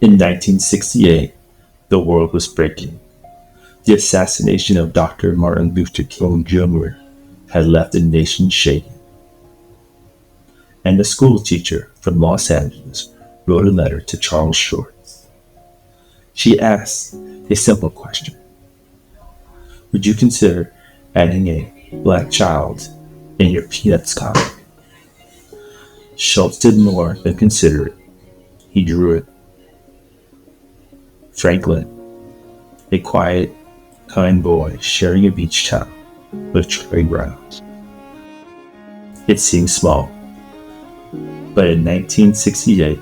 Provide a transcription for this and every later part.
In 1968, the world was breaking. The assassination of Dr. Martin Luther King Jr. had left the nation shaken, and a schoolteacher from Los Angeles wrote a letter to Charles Schulz. She asked a simple question: would you consider adding a black child in your Peanuts comic? Schulz did more than consider it. He drew it. Franklin, a quiet, kind boy sharing a beach towel with Troy Brown. It seemed small, but in 1968,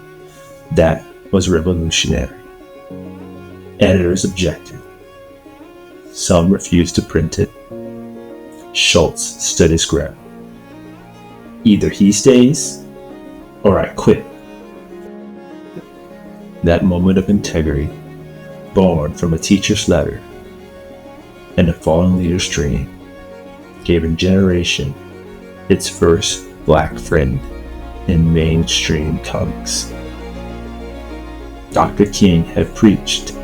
that was revolutionary. Editors objected. Some refused to print it. Schulz stood his ground. Either he stays, or I quit. That moment of integrity, born from a teacher's letter and a fallen leader's dream, gave a generation its first black friend in mainstream comics. Dr. King had preached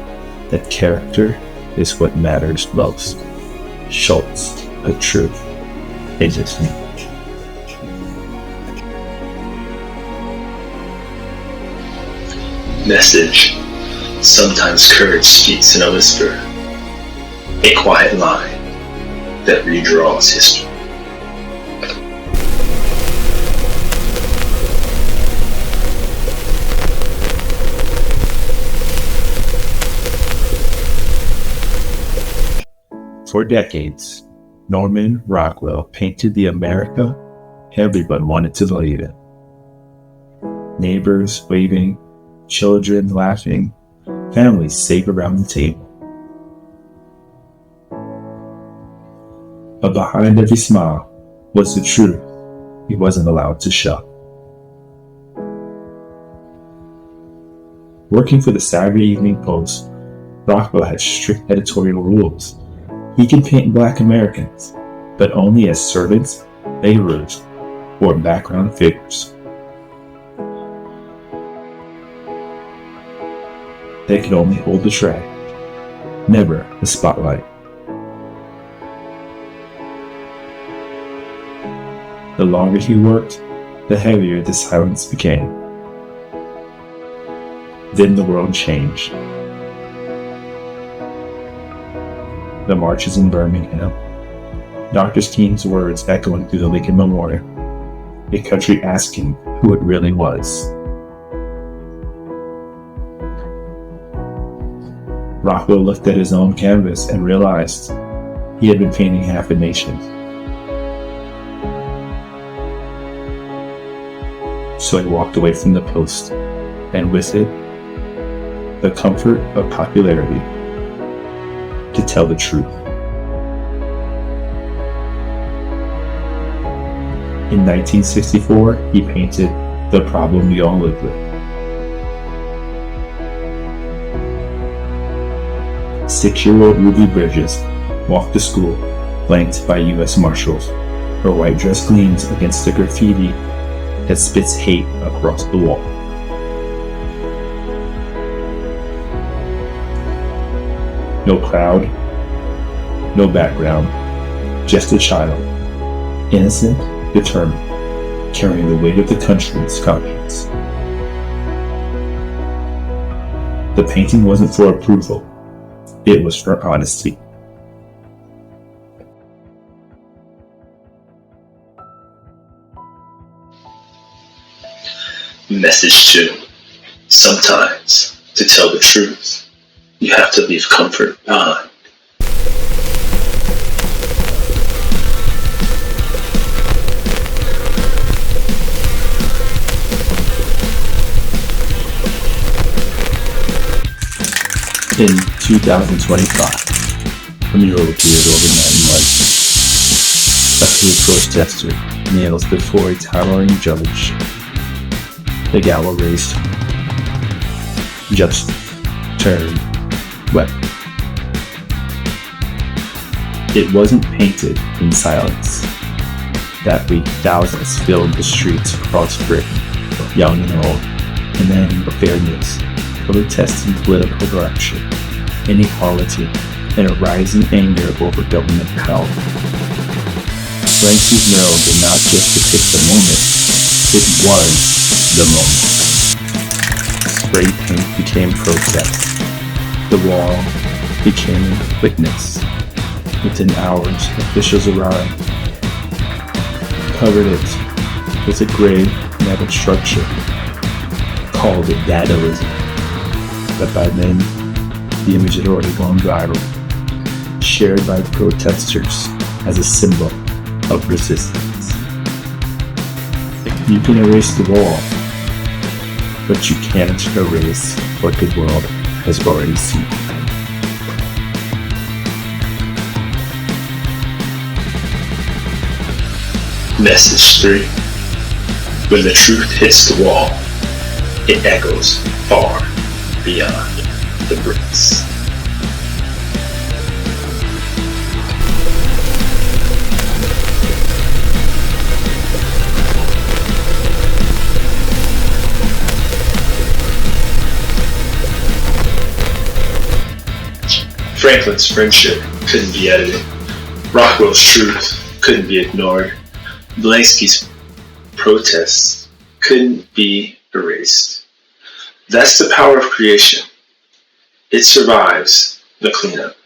that character is what matters most. Schulz, a truth in his name. Message. Sometimes courage speaks in a whisper, a quiet line that redraws history. For decades, Norman Rockwell painted the America everyone wanted to believe in. Neighbors waving, children laughing, families safe around the table. But behind every smile was the truth he wasn't allowed to show. Working for the Saturday Evening Post, Rockwell had strict editorial rules. He could paint black Americans, but only as servants, laborers, or background figures. They could only hold the tray, never the spotlight. The longer he worked, the heavier the silence became. Then the world changed. The marches in Birmingham, Dr. King's words echoing through the Lincoln Memorial, a country asking who it really was. Rockwell looked at his own canvas and realized he had been painting half a nation. So he walked away from the Post, and with it, the comfort of popularity, to tell the truth. In 1964, he painted The Problem We All Live With. 6-year-old Ruby Bridges walked to school, flanked by U.S. Marshals. Her white dress gleams against the graffiti that spits hate across the wall. No crowd, no background, just a child, innocent, determined, carrying the weight of the country's conscience. The painting wasn't for approval, it was for honesty. Message 2. Sometimes, to tell the truth, you have to leave comfort behind. In 2025, a mural appeared overnight in London. A food protester kneels before a towering judge. The gavel raised, just turned, wept. It wasn't painted in silence. That week, thousands filled the streets across Britain, young and old, demanding fairness, protesting political corruption, inequality, and a rising anger over government power. Banksy's mural did not just depict the moment, it was the moment. Spray paint became protest. The wall became witness. Within hours, officials arrived, covered it with a gray metal structure, called it vandalism. But by then, the image had already gone viral, shared by protesters as a symbol of resistance. You can erase the wall, but you can't erase what the world has already seen. Message 3. When the truth hits the wall, it echoes far beyond the bricks. Franklin's friendship couldn't be edited. Rockwell's truth couldn't be ignored. Banksy's protests couldn't be erased. That's the power of creation. It survives the cleanup.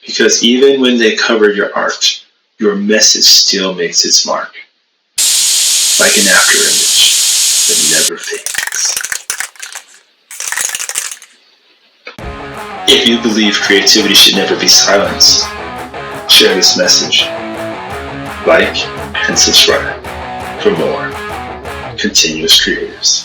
Because even when they cover your art, your message still makes its mark. Like an after image that never fades. If you believe creativity should never be silenced, share this message. Like and subscribe for more continuous creatives.